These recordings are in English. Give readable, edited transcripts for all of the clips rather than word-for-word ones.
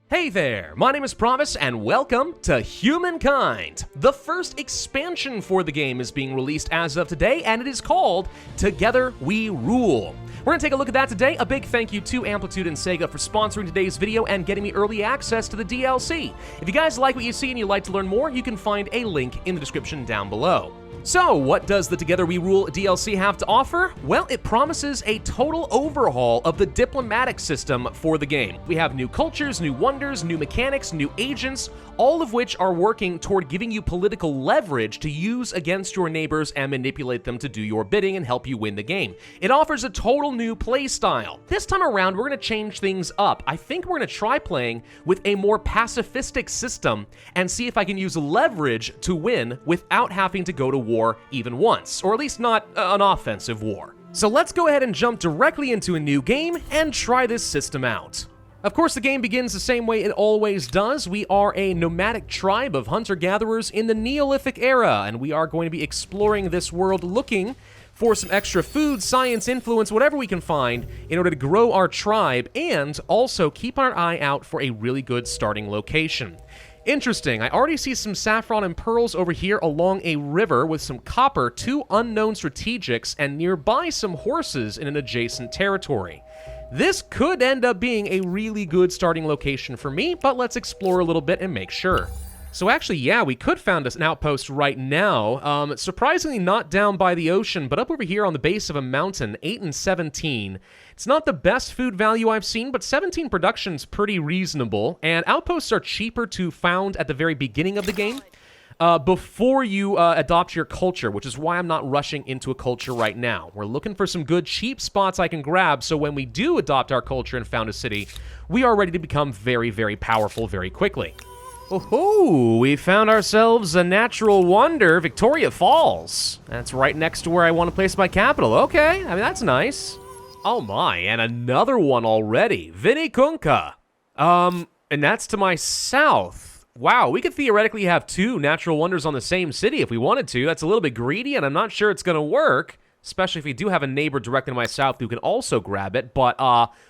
Hey there, my name is Pravus and welcome to Humankind. The first expansion for the game is being released as of today and it is called Together We Rule. We're going to take a look at that today. A big thank you to Amplitude and Sega for sponsoring today's video and getting me early access to the DLC. If you guys like what you see and you'd like to learn more, you can find a link in the description down below. So, what does the Together We Rule DLC have to offer? Well, it promises a total overhaul of the diplomatic system for the game. We have new cultures, new wonders, new mechanics, new agents, all of which are working toward giving you political leverage to use against your neighbors and manipulate them to do your bidding and help you win the game. It offers a total new playstyle. This time around, we're going to change things up. I think we're going to try playing with a more pacifistic system and see if I can use leverage to win without having to go to war even once, or at least not an offensive war. So let's go ahead and jump directly into a new game and try this system out. Of course, the game begins the same way it always does. We are a nomadic tribe of hunter-gatherers in the Neolithic era, and we are going to be exploring this world looking for some extra food, science, influence, whatever we can find in order to grow our tribe and also keep our eye out for a really good starting location. Interesting, I already see some saffron and pearls over here along a river with some copper, two unknown strategics, and nearby some horses in an adjacent territory. This could end up being a really good starting location for me, but let's explore a little bit and make sure. So actually, yeah, we could found an outpost right now. Surprisingly not down by the ocean, but up over here on the base of a mountain, 8 and 17. It's not the best food value I've seen, but 17 production's pretty reasonable, and outposts are cheaper to found at the very beginning of the game before you adopt your culture, which is why I'm not rushing into a culture right now. We're looking for some good, cheap spots I can grab, so when we do adopt our culture and found a city, we are ready to become very, very powerful very quickly. Oh, we found ourselves a natural wonder, Victoria Falls. That's right next to where I want to place my capital. Okay, I mean, that's nice. Oh my, and another one already, Vinikunka. And that's to my south. Wow, we could theoretically have two natural wonders on the same city if we wanted to. That's a little bit greedy, and I'm not sure it's gonna work, especially if we do have a neighbor directly to my south who can also grab it, but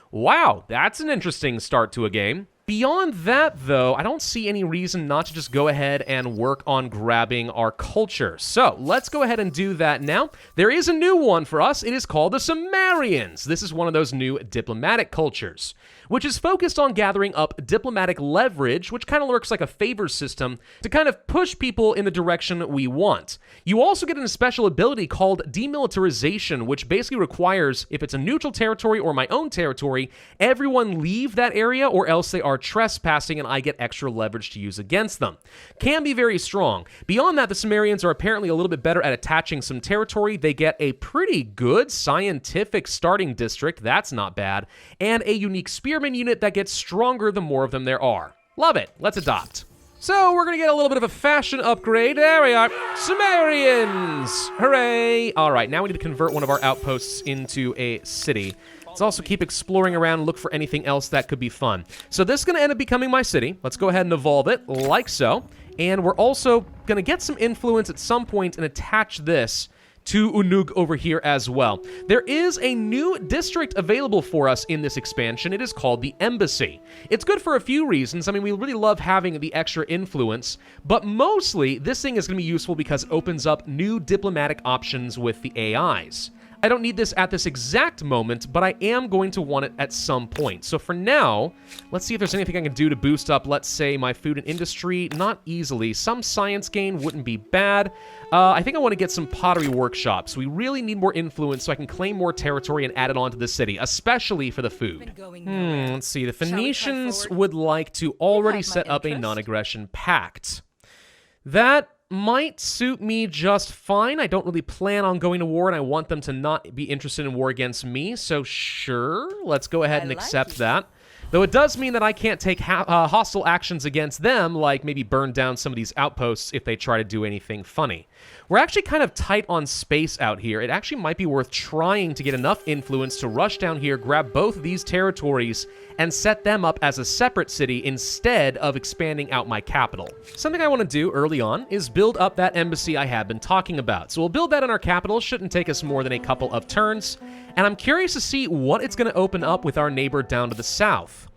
wow, that's an interesting start to a game. Beyond that, though, I don't see any reason not to just go ahead and work on grabbing our culture. So, let's go ahead and do that now. There is a new one for us. It is called the Sumerians. This is one of those new diplomatic cultures, which is focused on gathering up diplomatic leverage, which kind of looks like a favor system to kind of push people in the direction we want. You also get a special ability called demilitarization, which basically requires, if it's a neutral territory or my own territory, everyone leave that area or else they are trespassing and I get extra leverage to use against them. Can be very strong. Beyond that, the Sumerians are apparently a little bit better at attaching some territory. They get a pretty good scientific starting district, that's not bad, and a unique spearman unit that gets stronger the more of them there are. Love it. Let's adopt. So we're going to get a little bit of a fashion upgrade. There we are. Sumerians! Hooray! All right, now we need to convert one of our outposts into a city. Let's also keep exploring around and look for anything else that could be fun. So this is going to end up becoming my city. Let's go ahead and evolve it like so. And we're also going to get some influence at some point and attach this to Unug over here as well. There is a new district available for us in this expansion. It is called the Embassy. It's good for a few reasons. I mean, we really love having the extra influence, but mostly this thing is going to be useful because it opens up new diplomatic options with the AIs. I don't need this at this exact moment, but I am going to want it at some point. So for now, let's see if there's anything I can do to boost up, let's say, my food and industry. Not easily. Some science gain wouldn't be bad. I think I want to get some pottery workshops. We really need more influence so I can claim more territory and add it onto the city, especially for the food. Let's see. The Phoenicians would like to already set up a non-aggression pact. That might suit me just fine. I don't really plan on going to war, and I want them to not be interested in war against me, so sure, let's go ahead and accept that. Though it does mean that I can't take hostile actions against them, like maybe burn down some of these outposts if they try to do anything funny. We're actually kind of tight on space out here. It actually might be worth trying to get enough influence to rush down here, grab both of these territories, and set them up as a separate city instead of expanding out my capital. Something I want to do early on is build up that embassy I have been talking about. So we'll build that in our capital. Shouldn't take us more than a couple of turns. And I'm curious to see what it's going to open up with our neighbor down to the south.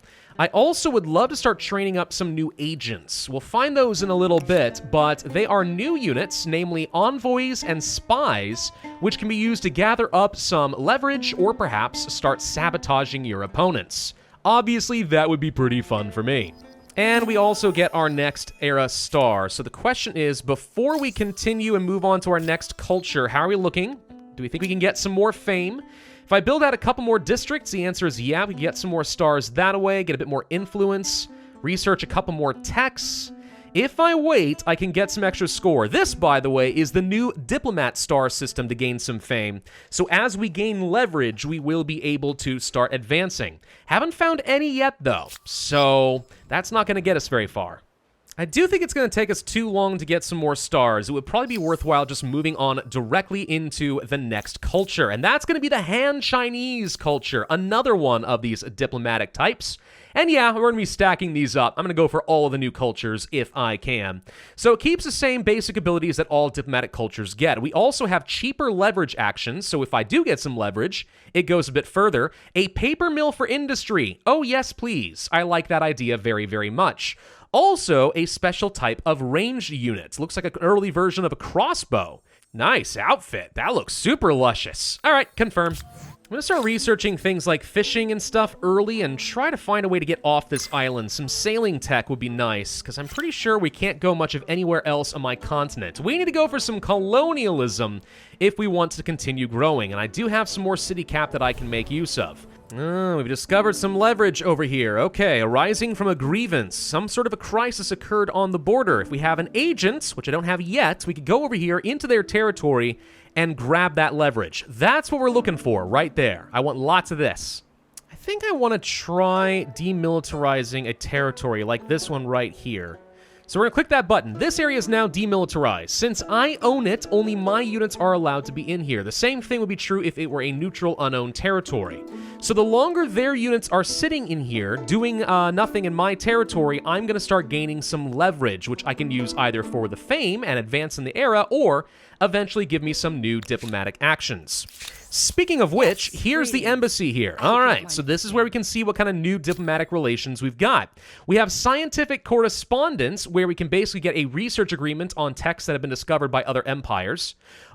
I also would love to start training up some new agents. We'll find those in a little bit, but they are new units, namely envoys and spies, which can be used to gather up some leverage or perhaps start sabotaging your opponents. Obviously, that would be pretty fun for me. And we also get our next era star. So the question is, before we continue and move on to our next culture, how are we looking? Do we think we can get some more fame? If I build out a couple more districts, the answer is yeah, we can get some more stars that way, get a bit more influence, research a couple more techs. If I wait, I can get some extra score. This, by the way, is the new diplomat star system to gain some fame. So as we gain leverage, we will be able to start advancing. Haven't found any yet, though, so that's not going to get us very far. I do think it's going to take us too long to get some more stars. It would probably be worthwhile just moving on directly into the next culture, and that's going to be the Han Chinese culture, another one of these diplomatic types. And yeah, we're going to be stacking these up. I'm going to go for all of the new cultures if I can. So it keeps the same basic abilities that all diplomatic cultures get. We also have cheaper leverage actions, so if I do get some leverage, it goes a bit further. A paper mill for industry. Oh yes, please. I like that idea very, very much. Also, a special type of ranged unit. Looks like an early version of a crossbow. Nice outfit. That looks super luscious. All right, confirm. I'm going to start researching things like fishing and stuff early and try to find a way to get off this island. Some sailing tech would be nice, because I'm pretty sure we can't go much of anywhere else on my continent. We need to go for some colonialism if we want to continue growing, and I do have some more city cap that I can make use of. Oh, we've discovered some leverage over here. Okay, arising from a grievance. Some sort of a crisis occurred on the border. If we have an agent, which I don't have yet, we could go over here into their territory and grab that leverage. That's what we're looking for right there. I want lots of this. I think I want to try demilitarizing a territory like this one right here. So we're going to click that button. This area is now demilitarized. Since I own it, only my units are allowed to be in here. The same thing would be true if it were a neutral, unowned territory. So the longer their units are sitting in here, doing nothing in my territory, I'm going to start gaining some leverage, which I can use either for the fame and advance in the era, or eventually give me some new diplomatic actions. Speaking of which, here's the embassy here. All right, so this is where we can see what kind of new diplomatic relations we've got. We have scientific correspondence, where we can basically get a research agreement on texts that have been discovered by other empires.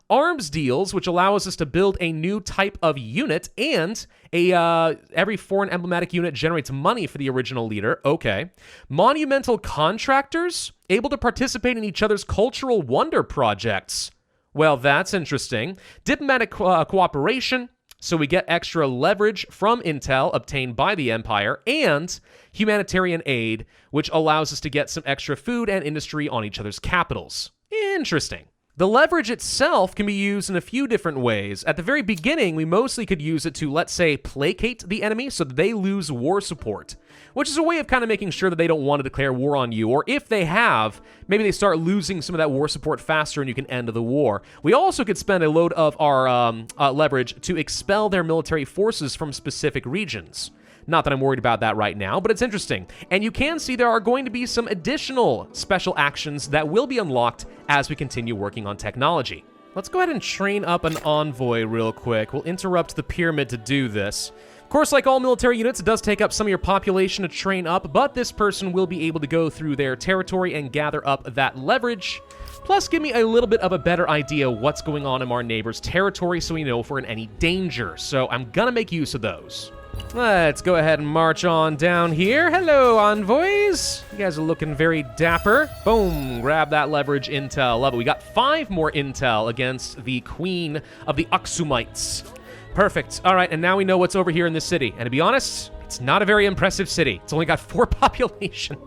Arms deals, which allows us to build a new type of unit, and every foreign emblematic unit generates money for the original leader. Okay. Monumental contractors, able to participate in each other's cultural wonder projects. Well, that's interesting. Diplomatic cooperation, so we get extra leverage from intel obtained by the Empire, and humanitarian aid, which allows us to get some extra food and industry on each other's capitals. Interesting. The leverage itself can be used in a few different ways. At the very beginning, we mostly could use it to, let's say, placate the enemy so that they lose war support, which is a way of kind of making sure that they don't want to declare war on you, or if they have, maybe they start losing some of that war support faster and you can end the war. We also could spend a load of our leverage to expel their military forces from specific regions. Not that I'm worried about that right now, but it's interesting. And you can see there are going to be some additional special actions that will be unlocked as we continue working on technology. Let's go ahead and train up an envoy real quick. We'll interrupt the pyramid to do this. Of course, like all military units, it does take up some of your population to train up, but this person will be able to go through their territory and gather up that leverage. Plus, give me a little bit of a better idea what's going on in our neighbor's territory so we know if we're in any danger. So I'm gonna make use of those. Let's go ahead and march on down here. Hello, envoys. You guys are looking very dapper. Boom, grab that leverage intel. Love it. We got 5 more intel against the queen of the Aksumites. Perfect. All right, and now we know what's over here in this city. And to be honest, it's not a very impressive city. It's only got 4 population.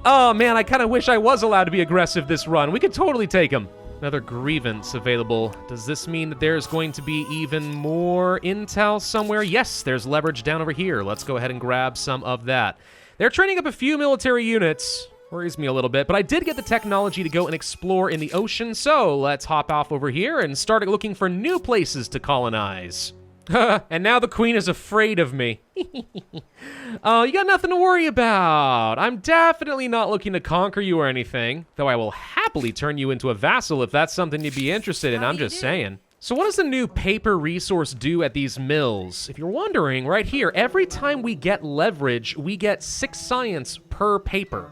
Oh, man, I kind of wish I was allowed to be aggressive this run. We could totally take them. Another grievance available. Does this mean that there's going to be even more intel somewhere? Yes, there's leverage down over here. Let's go ahead and grab some of that. They're training up a few military units. Worries me a little bit, but I did get the technology to go and explore in the ocean, so let's hop off over here and start looking for new places to colonize. And now the queen is afraid of me. Oh, you got nothing to worry about. I'm definitely not looking to conquer you or anything, though I will happily turn you into a vassal if that's something you'd be interested in. I'm just saying. So what does the new paper resource do at these mills? If you're wondering, right here, every time we get leverage, we get 6 science per paper.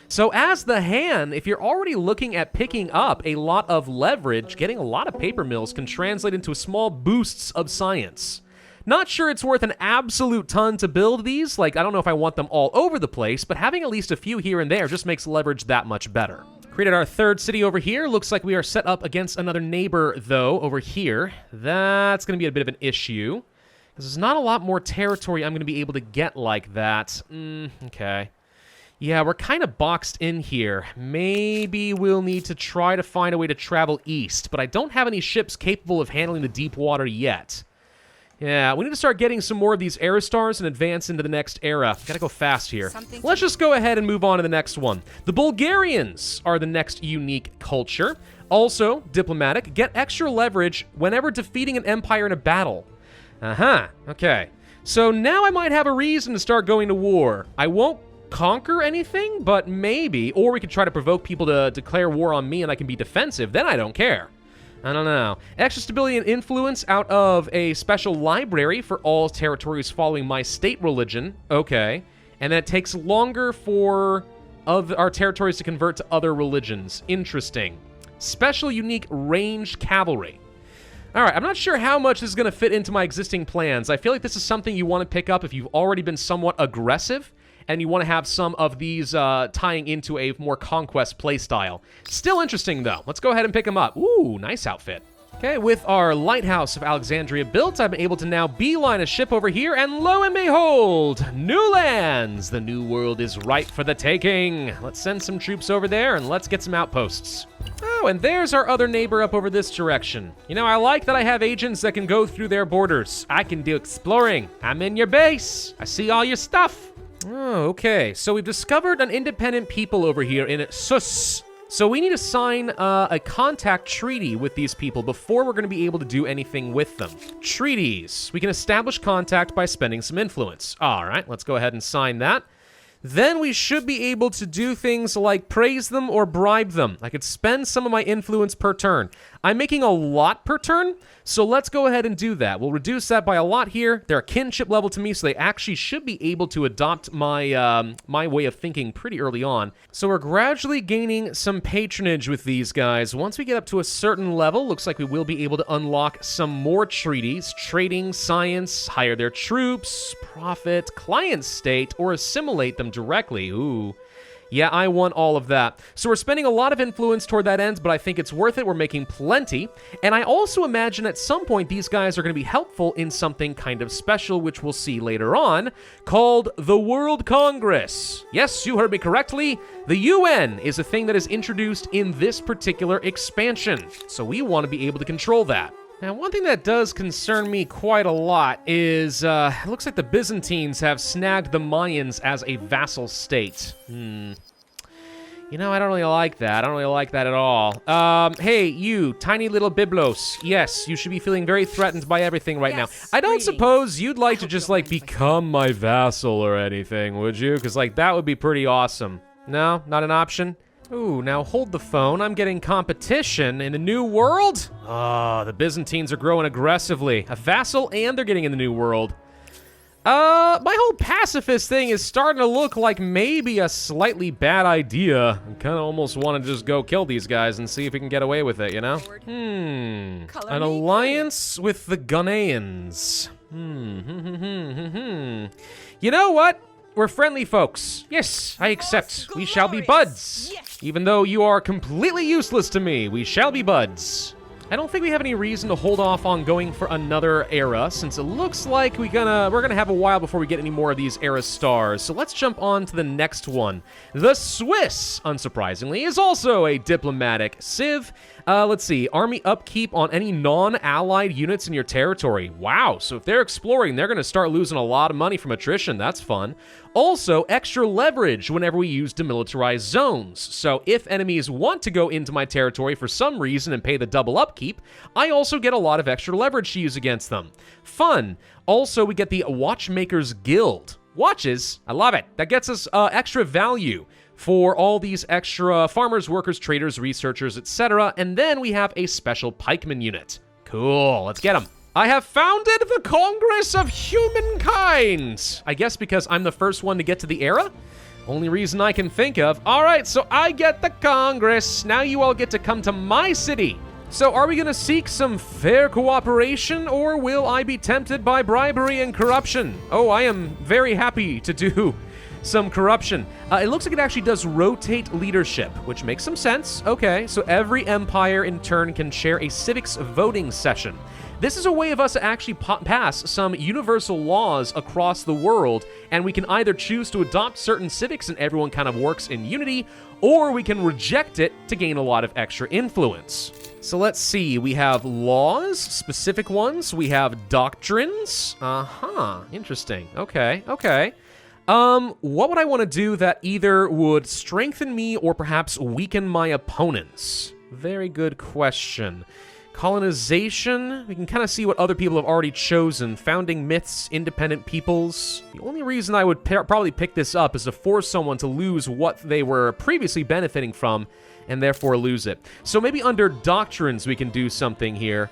So as the Han, if you're already looking at picking up a lot of leverage, getting a lot of paper mills can translate into small boosts of science. Not sure it's worth an absolute ton to build these, like I don't know if I want them all over the place, but having at least a few here and there just makes leverage that much better. Created our 3rd city over here. Looks like we are set up against another neighbor, though, over here. That's going to be a bit of an issue, because there's not a lot more territory I'm going to be able to get like that. Okay. Yeah, we're kind of boxed in here. Maybe we'll need to try to find a way to travel east, but I don't have any ships capable of handling the deep water yet. Yeah, we need to start getting some more of these Aerostars and advance into the next era. Gotta go fast here. Let's just go ahead and move on to the next one. The Bulgarians are the next unique culture. Also, diplomatic. Get extra leverage whenever defeating an empire in a battle. Okay. So now I might have a reason to start going to war. I won't conquer anything, but maybe. Or we could try to provoke people to declare war on me and I can be defensive. Then I don't care. I don't know. Extra stability and influence out of a special library for all territories following my state religion. Okay. And then it takes longer for our territories to convert to other religions. Interesting. Special unique ranged cavalry. All right, I'm not sure how much this is going to fit into my existing plans. I feel like this is something you want to pick up if you've already been somewhat aggressive and you want to have some of these tying into a more conquest playstyle. Still interesting, though. Let's go ahead and pick them up. Ooh, nice outfit. Okay, with our Lighthouse of Alexandria built, I'm able to now beeline a ship over here, and lo and behold, new lands! The new world is ripe for the taking. Let's send some troops over there, and let's get some outposts. Oh, and there's our other neighbor up over this direction. You know, I like that I have agents that can go through their borders. I can do exploring. I'm in your base. I see all your stuff. Oh, okay. So we've discovered an independent people over here in Sus. So we need to sign a contact treaty with these people before we're going to be able to do anything with them. Treaties. We can establish contact by spending some influence. All right, let's go ahead and sign that. Then we should be able to do things like praise them or bribe them. I could spend some of my influence per turn. I'm making a lot per turn, so let's go ahead and do that. We'll reduce that by a lot here. They're a kinship level to me, so they actually should be able to adopt my my way of thinking pretty early on. So we're gradually gaining some patronage with these guys. Once we get up to a certain level, looks like we will be able to unlock some more treaties, trading, science, hire their troops, profit, client state, or assimilate them directly. Ooh. Yeah, I want all of that. So we're spending a lot of influence toward that end, but I think it's worth it. We're making plenty. And I also imagine at some point these guys are going to be helpful in something kind of special, which we'll see later on, called the World Congress. Yes, you heard me correctly. The UN is a thing that is introduced in this particular expansion. So we want to be able to control that. Now, one thing that does concern me quite a lot is, it looks like the Byzantines have snagged the Mayans as a vassal state. You know, I don't really like that. I don't really like that at all. Hey, you, tiny little Biblos. Yes, you should be feeling very threatened by everything right now. I don't suppose you'd like to just, like, become my vassal or anything, would you? Because, like, that would be pretty awesome. No? Not an option? Ooh, now hold the phone. I'm getting competition in the New World? Oh, the Byzantines are growing aggressively. A vassal, and they're getting in the New World. My whole pacifist thing is starting to look like maybe a slightly bad idea. I kind of almost want to just go kill these guys and see if we can get away with it, you know? An alliance with the Ghanaians. You know what? We're friendly folks. Yes, I accept. We shall be buds. Even though you are completely useless to me, we shall be buds. I don't think we have any reason to hold off on going for another era, since it looks like we're gonna have a while before we get any more of these era stars. So let's jump on to the next one. The Swiss, unsurprisingly, is also a diplomatic civ. Let's see, army upkeep on any non-allied units in your territory. Wow, so if they're exploring, they're gonna start losing a lot of money from attrition. That's fun. Also, extra leverage whenever we use demilitarized zones. So if enemies want to go into my territory for some reason and pay the double upkeep, I also get a lot of extra leverage to use against them. Fun. Also, we get the Watchmaker's Guild. Watches, I love it. That gets us extra value for all these extra farmers, workers, traders, researchers, etc. And then we have a special pikeman unit. Cool, let's get them. I have founded the Congress of Humankind. I guess because I'm the first one to get to the era? Only reason I can think of. All right, so I get the Congress. Now you all get to come to my city. So are we gonna seek some fair cooperation, or will I be tempted by bribery and corruption? Oh, I am very happy to do some corruption. It looks like it actually does rotate leadership, which makes some sense. Okay, so every empire in turn can share a civics voting session. This is a way of us to actually pass some universal laws across the world, and we can either choose to adopt certain civics and everyone kind of works in unity, or we can reject it to gain a lot of extra influence. So let's see, we have laws, specific ones, we have doctrines. Interesting. Okay. What would I want to do that either would strengthen me or perhaps weaken my opponents? Very good question. Colonization, we can kind of see what other people have already chosen. Founding myths, independent peoples. The only reason I would probably pick this up is to force someone to lose what they were previously benefiting from, and therefore lose it. So maybe under doctrines we can do something here.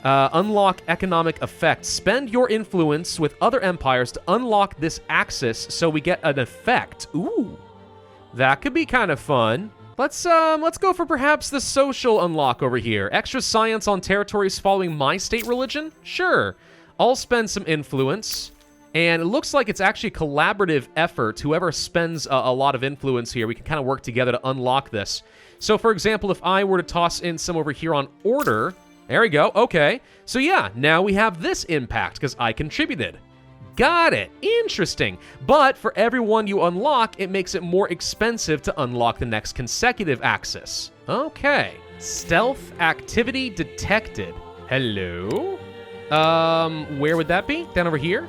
Unlock economic effects. Spend your influence with other empires to unlock this axis so we get an effect. Ooh, that could be kind of fun. Let's go for perhaps the social unlock over here. Extra science on territories following my state religion? Sure. I'll spend some influence. And it looks like it's actually a collaborative effort. Whoever spends a lot of influence here, we can kind of work together to unlock this. So, for example, if I were to toss in some over here on order, there we go, okay. So yeah, now we have this impact because I contributed. Got it, interesting. But for every one you unlock, it makes it more expensive to unlock the next consecutive axis. Okay, stealth activity detected. Hello? Where would that be? Down over here?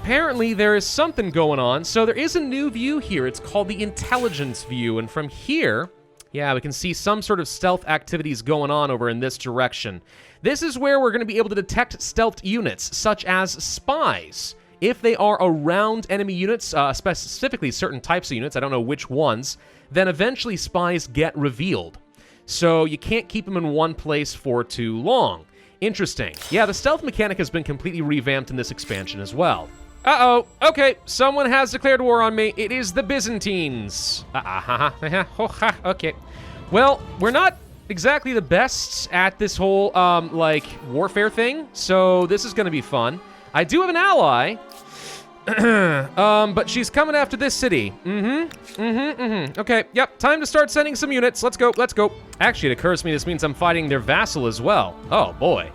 Apparently there is something going on. So there is a new view here. It's called the intelligence view. And from here, yeah, we can see some sort of stealth activities going on over in this direction. This is where we're going to be able to detect stealth units, such as spies. If they are around enemy units, specifically certain types of units, I don't know which ones, then eventually spies get revealed. So you can't keep them in one place for too long. Interesting. Yeah, the stealth mechanic has been completely revamped in this expansion as well. Uh-oh. Okay, someone has declared war on me. It is the Byzantines. Okay. Well, we're not exactly the best at this whole, warfare thing, so this is gonna be fun. I do have an ally, but she's coming after this city. Okay, yep, time to start sending some units. Let's go. Actually, it occurs to me this means I'm fighting their vassal as well. Oh, boy.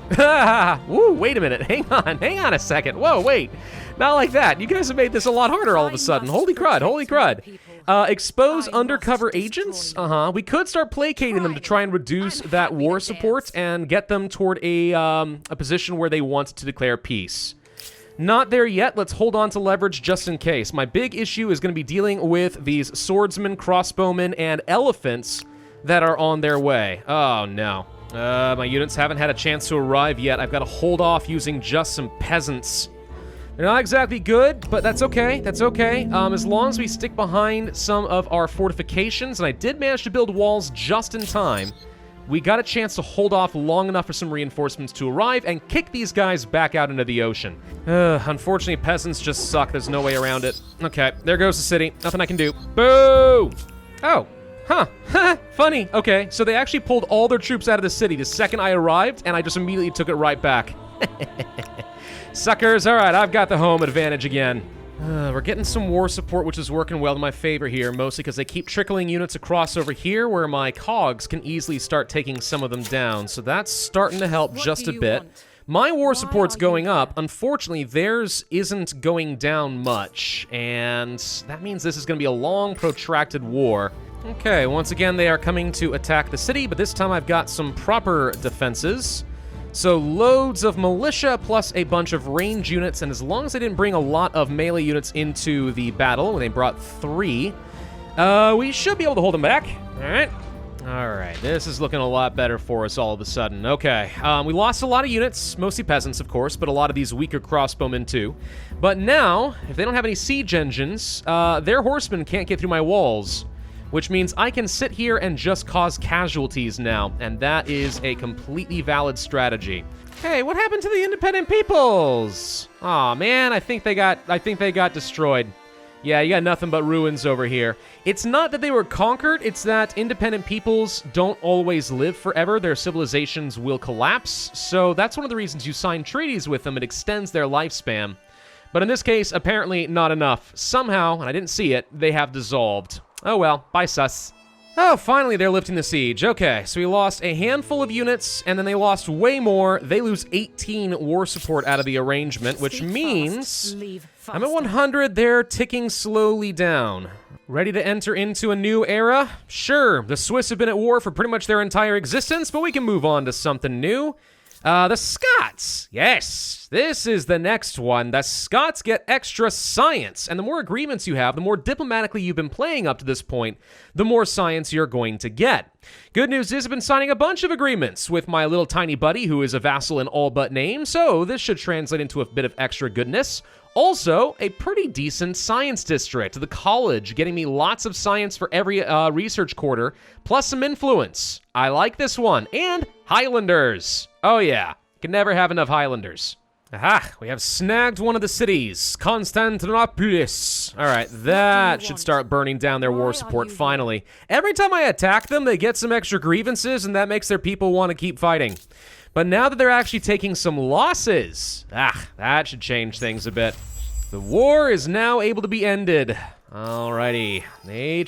Woo, wait a minute. Hang on a second. Whoa, wait. Not like that. You guys have made this a lot harder all of a sudden. Holy crud. Expose undercover agents? We could start placating them to try and reduce that war support and get them toward a position where they want to declare peace. Not there yet. Let's hold on to leverage just in case. My big issue is going to be dealing with these swordsmen, crossbowmen, and elephants that are on their way. Oh, no. My units haven't had a chance to arrive yet. I've got to hold off using just some peasants. They're not exactly good, but that's okay. As long as we stick behind some of our fortifications, and I did manage to build walls just in time, we got a chance to hold off long enough for some reinforcements to arrive and kick these guys back out into the ocean. Unfortunately, peasants just suck. There's no way around it. Okay, there goes the city. Nothing I can do. Boo! Oh. Huh. Funny. Okay, so they actually pulled all their troops out of the city the second I arrived, and I just immediately took it right back. Suckers. All right, I've got the home advantage again. We're getting some war support, which is working well in my favor here, mostly because they keep trickling units across over here where my cogs can easily start taking some of them down. So that's starting to help just a bit. My war support's going up. Unfortunately, theirs isn't going down much, and that means this is going to be a long, protracted war. Okay, once again, they are coming to attack the city, but this time I've got some proper defenses. So loads of militia plus a bunch of range units, and as long as they didn't bring a lot of melee units into the battle, when they brought 3, we should be able to hold them back. All right, this is looking a lot better for us all of a sudden. Okay, we lost a lot of units, mostly peasants, of course, but a lot of these weaker crossbowmen too. But now, if they don't have any siege engines, their horsemen can't get through my walls, which means I can sit here and just cause casualties now, and that is a completely valid strategy. Hey, what happened to the independent peoples? Aw, man, I think they got destroyed. Yeah, you got nothing but ruins over here. It's not that they were conquered, it's that independent peoples don't always live forever. Their civilizations will collapse, so that's one of the reasons you sign treaties with them. It extends their lifespan. But in this case, apparently not enough. Somehow, and I didn't see it, they have dissolved. Oh well, bye sus. Oh, finally they're lifting the siege. Okay, so we lost a handful of units, and then they lost way more. They lose 18 war support out of the arrangement, which means I'm at 100. They're ticking slowly down. Ready to enter into a new era? Sure, the Swiss have been at war for pretty much their entire existence, but we can move on to something new. The Scots. Yes, this is the next one. The Scots get extra science, and the more agreements you have, the more diplomatically you've been playing up to this point, the more science you're going to get. Good news is I've been signing a bunch of agreements with my little tiny buddy who is a vassal in all but name, so this should translate into a bit of extra goodness. Also, a pretty decent science district. The college getting me lots of science for every research quarter, plus some influence. I like this one. And Highlanders. Oh yeah, can never have enough Highlanders. Aha, we have snagged one of the cities, Constantinopolis. All right, that should start burning down their war support finally. Every time I attack them, they get some extra grievances, and that makes their people want to keep fighting. But now that they're actually taking some losses, that should change things a bit. The war is now able to be ended. Alrighty, they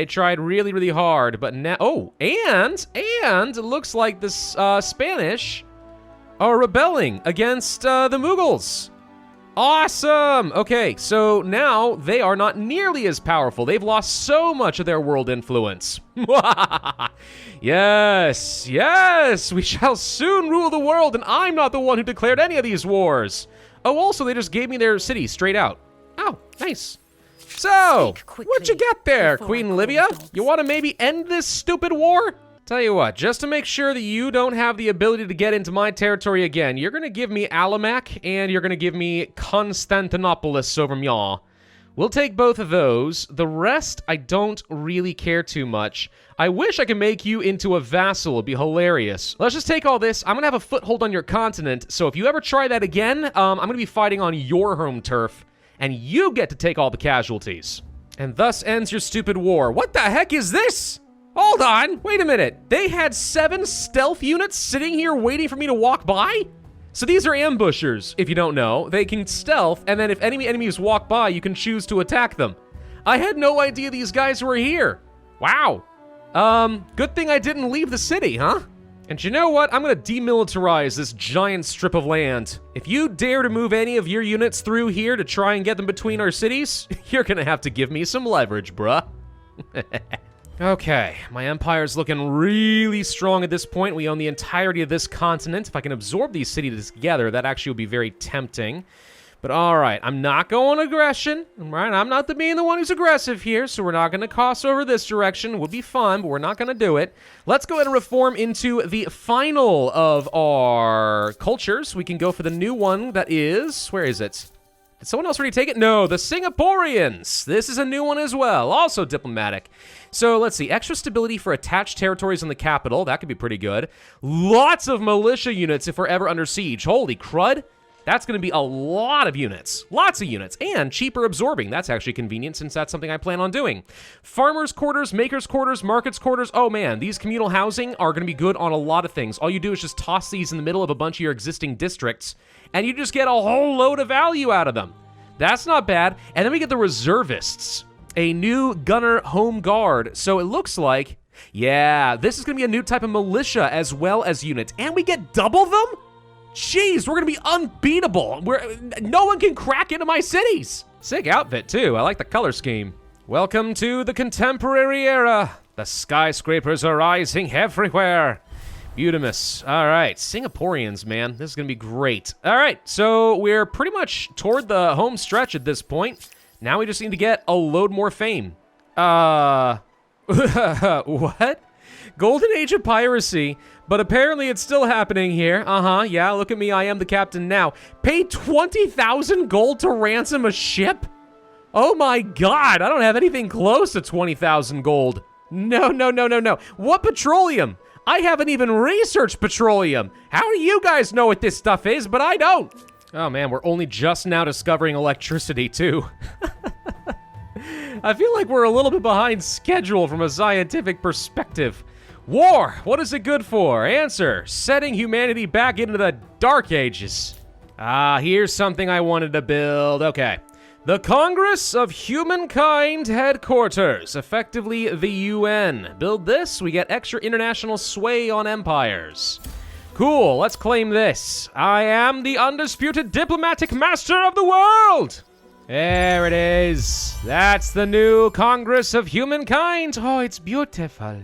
tried really, really hard, but now, oh, and it looks like the Spanish are rebelling against the Mughals. Awesome! Okay, so now they are not nearly as powerful. They've lost so much of their world influence. Yes, we shall soon rule the world, and I'm not the one who declared any of these wars. Oh, also, they just gave me their city straight out. Oh, nice. So, what you got there, Queen Livia? You want to maybe end this stupid war? Tell you what, just to make sure that you don't have the ability to get into my territory again, you're going to give me Alamac, and you're going to give me Constantinopolis over Mya. We'll take both of those. The rest, I don't really care too much. I wish I could make you into a vassal. It'd be hilarious. Let's just take all this. I'm going to have a foothold on your continent, so if you ever try that again, I'm going to be fighting on your home turf, and you get to take all the casualties. And thus ends your stupid war. What the heck is this? Hold on, wait a minute. They had 7 stealth units sitting here waiting for me to walk by? So these are ambushers, if you don't know. They can stealth, and then if enemy enemies walk by, you can choose to attack them. I had no idea these guys were here. Wow. Good thing I didn't leave the city, huh? And you know what? I'm gonna demilitarize this giant strip of land. If you dare to move any of your units through here to try and get them between our cities, you're gonna have to give me some leverage, bruh. Okay, my empire's looking really strong at this point. We own the entirety of this continent. If I can absorb these cities together, that actually would be very tempting. But all right, I'm not going aggression. Right? I'm not being the one who's aggressive here, so we're not going to cross over this direction. It would be fun, but we're not going to do it. Let's go ahead and reform into the final of our cultures. We can go for the new one that is... Where is it? Did someone else already take it? No, the Singaporeans. This is a new one as well, also diplomatic. So let's see, extra stability for attached territories in the capital. That could be pretty good. Lots of militia units if we're ever under siege. Holy crud. That's going to be a lot of units. Lots of units. And cheaper absorbing. That's actually convenient since that's something I plan on doing. Farmers' quarters, makers' quarters, markets' quarters. Oh man, these communal housing are going to be good on a lot of things. All you do is just toss these in the middle of a bunch of your existing districts, and you just get a whole load of value out of them. That's not bad. And then we get the reservists. A new gunner home guard. So it looks like, yeah, this is going to be a new type of militia as well as units. And we get double them? Jeez, we're going to be unbeatable. No one can crack into my cities. Sick outfit, too. I like the color scheme. Welcome to the contemporary era. The skyscrapers are rising everywhere. Beautimus. All right, Singaporeans, man. This is going to be great. All right, so we're pretty much toward the home stretch at this point. Now we just need to get a load more fame. What? Golden Age of Piracy, but apparently it's still happening here. Yeah, look at me, I am the captain now. Pay 20,000 gold to ransom a ship? Oh my god, I don't have anything close to 20,000 gold. No, no, no, no, no. What petroleum? I haven't even researched petroleum. How do you guys know what this stuff is, but I don't? Oh man, we're only just now discovering electricity too. I feel like we're a little bit behind schedule from a scientific perspective. War, what is it good for? Answer, setting humanity back into the Dark Ages. Here's something I wanted to build. Okay. The Congress of Humankind headquarters, effectively the UN. Build this, we get extra international sway on empires. Cool, let's claim this. I am the undisputed diplomatic master of the world! There it is. That's the new Congress of Humankind. Oh, it's beautiful.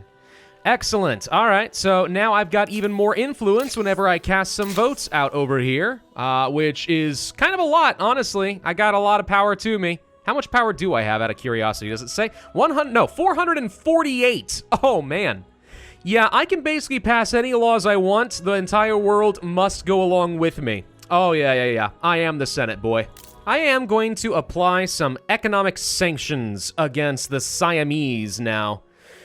Excellent. All right, so now I've got even more influence whenever I cast some votes out over here, which is kind of a lot, honestly. I got a lot of power to me. How much power do I have, out of curiosity? Does it say? 448. Oh, man. Yeah, I can basically pass any laws I want. The entire world must go along with me. Oh, yeah. I am the Senate, boy. I am going to apply some economic sanctions against the Siamese now.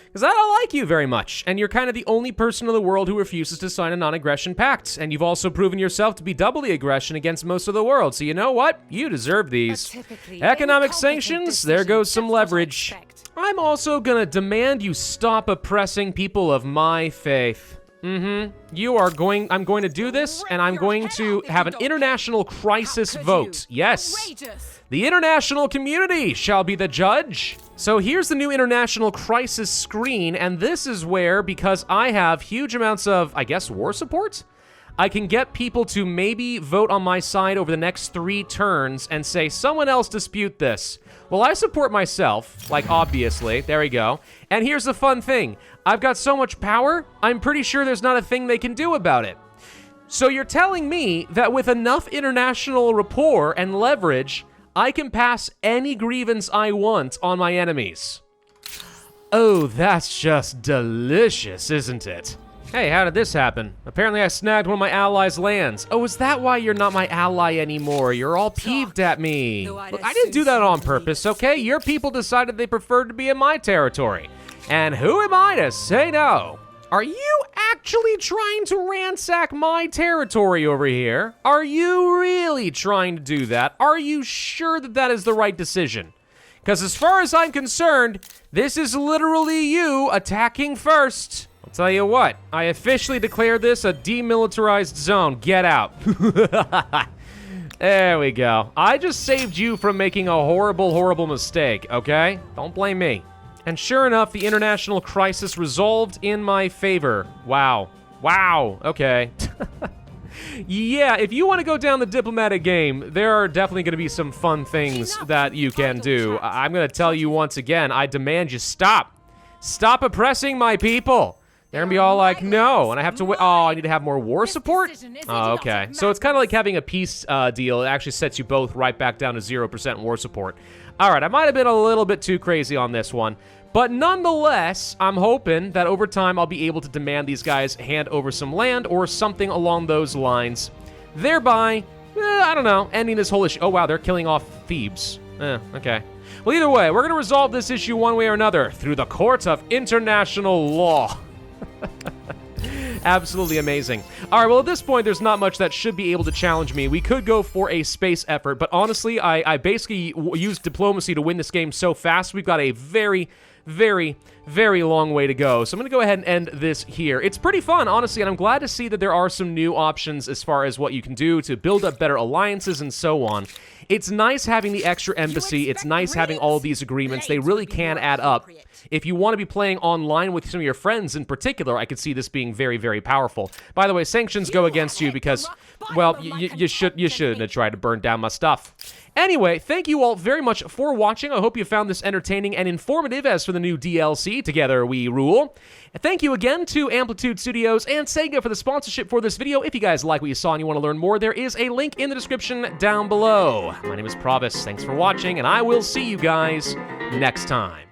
Because I don't like you very much, and you're kind of the only person in the world who refuses to sign a non-aggression pact, and you've also proven yourself to be doubly aggression against most of the world, so you know what? You deserve these. Economic sanctions, there goes some leverage. I'm also gonna demand you stop oppressing people of my faith. I'm going to do this, and I'm going to have an international crisis vote. Yes. The international community shall be the judge. So here's the new international crisis screen, and this is where, because I have huge amounts of, I guess, war support, I can get people to maybe vote on my side over the next 3 turns and say, someone else dispute this. Well, I support myself, like, obviously. There we go. And here's the fun thing. I've got so much power, I'm pretty sure there's not a thing they can do about it. So you're telling me that with enough international rapport and leverage, I can pass any grievance I want on my enemies. Oh, that's just delicious, isn't it? Hey, how did this happen? Apparently I snagged one of my allies' lands. Oh, is that why you're not my ally anymore? You're all peeved at me. Look, I didn't do that on purpose, okay? Your people decided they preferred to be in my territory. And who am I to say no? Are you actually trying to ransack my territory over here? Are you really trying to do that? Are you sure that that is the right decision? Because as far as I'm concerned, this is literally you attacking first. I'll tell you what, I officially declare this a demilitarized zone. Get out. There we go. I just saved you from making a horrible, horrible mistake, okay? Don't blame me. And sure enough, the international crisis resolved in my favor. Wow. Wow. Okay. Yeah, if you want to go down the diplomatic game, there are definitely going to be some fun things that you can do. I'm going to tell you once again, I demand you stop. Stop oppressing my people. They're going to be all like, no, and I have to wait. Oh, I need to have more war support? Oh, okay. So it's kind of like having a peace deal. It actually sets you both right back down to 0% war support. All right, I might have been a little bit too crazy on this one. But nonetheless, I'm hoping that over time I'll be able to demand these guys hand over some land or something along those lines. Thereby, I don't know, ending this whole issue. Oh, wow, they're killing off Thebes. Okay. Well, either way, we're going to resolve this issue one way or another through the court of international law. Absolutely amazing. All right, well, at this point, there's not much that should be able to challenge me. We could go for a space effort, but honestly, I basically used diplomacy to win this game so fast. We've got a very, very, very long way to go. So I'm going to go ahead and end this here. It's pretty fun, honestly, and I'm glad to see that there are some new options as far as what you can do to build up better alliances and so on. It's nice having the extra embassy. It's nice having all these agreements. They really can add up. If you want to be playing online with some of your friends in particular, I could see this being very, very powerful. By the way, sanctions go against you because, well, you shouldn't have tried to burn down my stuff. Anyway, thank you all very much for watching. I hope you found this entertaining and informative. As for the new DLC, Together We Rule. Thank you again to Amplitude Studios and Sega for the sponsorship for this video. If you guys like what you saw and you want to learn more, there is a link in the description down below. My name is Pravus. Thanks for watching, and I will see you guys next time.